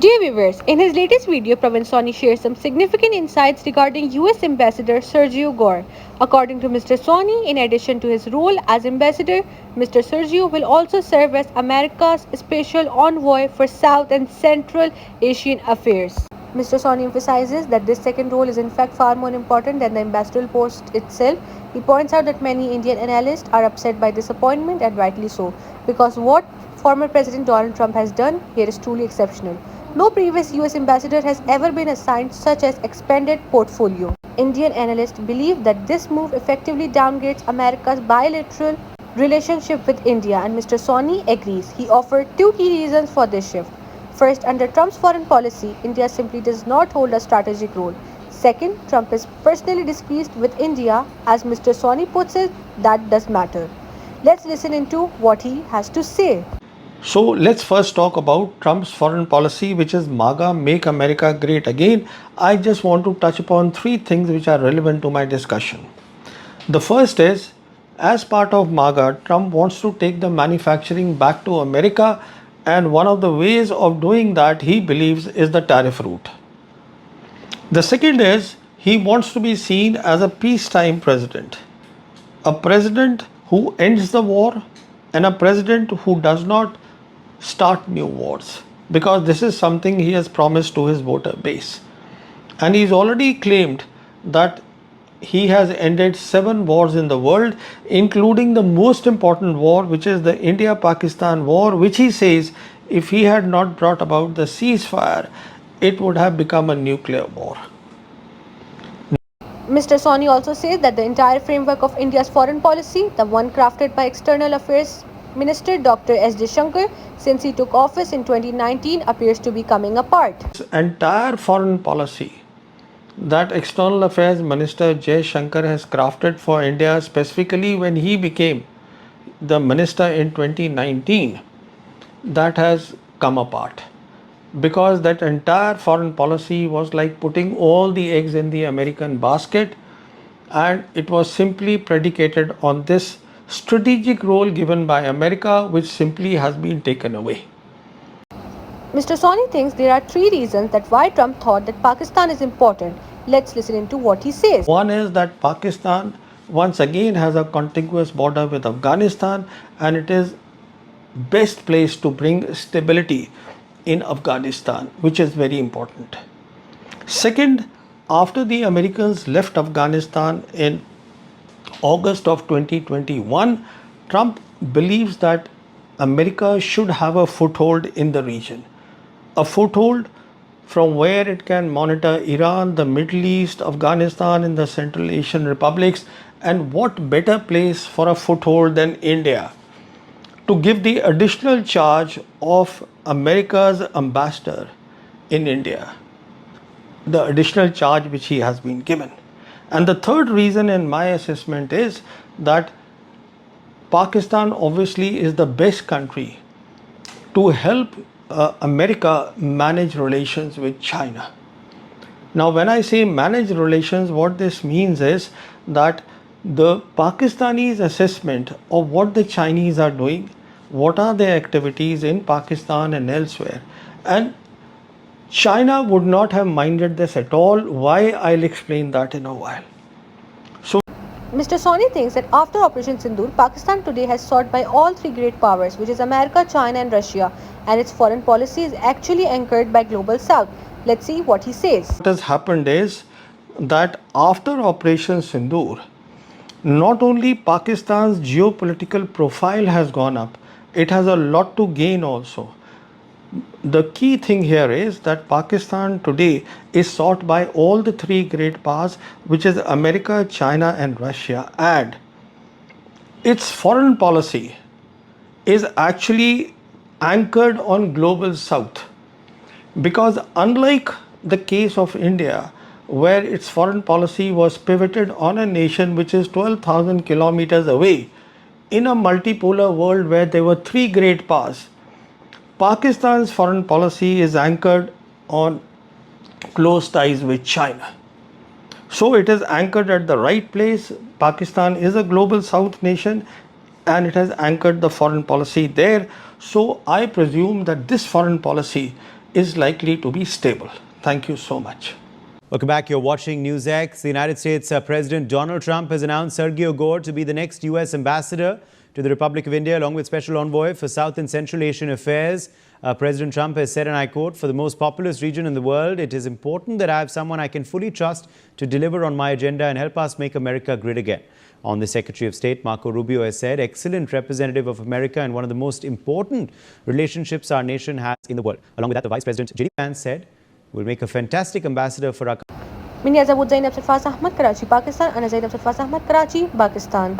Dear viewers, in his latest video, Pravin Sawhney shares some significant insights regarding US Ambassador Sergio Gor. According to Mr. Sawhney, in addition to his role as ambassador, Mr. Sergio will also serve as America's special envoy for South and Central Asian affairs. Mr. Sawhney emphasizes that this second role is in fact far more important than the ambassadorial post itself. He points out that many Indian analysts are upset by this appointment, and rightly so, because what former President Donald Trump has done here is truly exceptional. No previous US ambassador has ever been assigned such an expanded portfolio. Indian analysts believe that this move effectively downgrades America's bilateral relationship with India, and Mr. Sawhney agrees. He offered two key reasons for this shift. First, under Trump's foreign policy, India simply does not hold a strategic role. Second, Trump is personally displeased with India. As Mr. Sawhney puts it, that does matter. Let's listen into what he has to say. So let's first talk about Trump's foreign policy, which is MAGA, Make America Great Again. I just want to touch upon three things which are relevant to my discussion. The first is, as part of MAGA, Trump wants to take the manufacturing back to America, and one of the ways of doing that, he believes, is the tariff route. The second is, he wants to be seen as a peacetime president, a president who ends the war and a president who does not start new wars, because this is something he has promised to his voter base. And he's already claimed that he has ended 7 wars in the world, including the most important war, which is the India-Pakistan war, which he says if he had not brought about the ceasefire, it would have become a nuclear war. Mr. Sawhney also says that the entire framework of India's foreign policy, the one crafted by External Affairs Minister Dr. S. Jaishankar since he took office in 2019, appears to be coming apart. This entire foreign policy that External Affairs Minister Jaishankar has crafted for India, specifically when he became the minister in 2019, that has come apart, because that entire foreign policy was like putting all the eggs in the American basket, and it was simply predicated on this strategic role given by America, which simply has been taken away. Mr. Sawhney thinks there are 3 reasons that why Trump thought that Pakistan is important. Let's listen into what he says. One is that Pakistan once again has a contiguous border with Afghanistan, and it is best placed to bring stability in Afghanistan, which is very important. Second, after the Americans left Afghanistan in August of 2021, Trump believes that America should have a foothold in the region, a foothold from where it can monitor Iran, the Middle East, Afghanistan, and the Central Asian republics. And what better place for a foothold than India to give the additional charge of America's ambassador in India, the additional charge which he has been given. And the third reason in my assessment is that Pakistan obviously is the best country to help America manage relations with China. Now, when I say manage relations, what this means is that the Pakistanis' assessment of what the Chinese are doing, what are their activities in Pakistan and elsewhere, and China would not have minded this at all. Why? I'll explain that in a while. Mr. Sawhney thinks that after Operation Sindoor, Pakistan today has sought by all 3 great powers, which is America, China and Russia, and its foreign policy is actually anchored by Global South. Let's see what he says. What has happened is that after Operation Sindoor, not only Pakistan's geopolitical profile has gone up, it has a lot to gain also. The key thing here is that Pakistan today is sought by all the 3 great powers, which is America, China and Russia, and its foreign policy is actually anchored on Global South, because unlike the case of India, where its foreign policy was pivoted on a nation which is 12,000 kilometers away in a multipolar world where there were 3 great powers, Pakistan's foreign policy is anchored on close ties with China. So it is anchored at the right place. Pakistan is a Global South nation and it has anchored the foreign policy there. So I presume that this foreign policy is likely to be stable. Thank you so much. Welcome back. You're watching NewsX. The United States President Donald Trump has announced Sergio Gor to be the next U.S. ambassador to the Republic of India, along with Special Envoy for South and Central Asian Affairs. President Trump has said, and I quote, "For the most populous region in the world, it is important that I have someone I can fully trust to deliver on my agenda and help us make America great again." On the Secretary of State, Marco Rubio has said, "Excellent representative of America and one of the most important relationships our nation has in the world." Along with that, the Vice President, J.D. Vance, said, "We'll make a fantastic ambassador for our country." من يزود زينب سلفاس أحمد كراچي باكستان. أنا زينب سلفاس أحمد كراچي باكستان.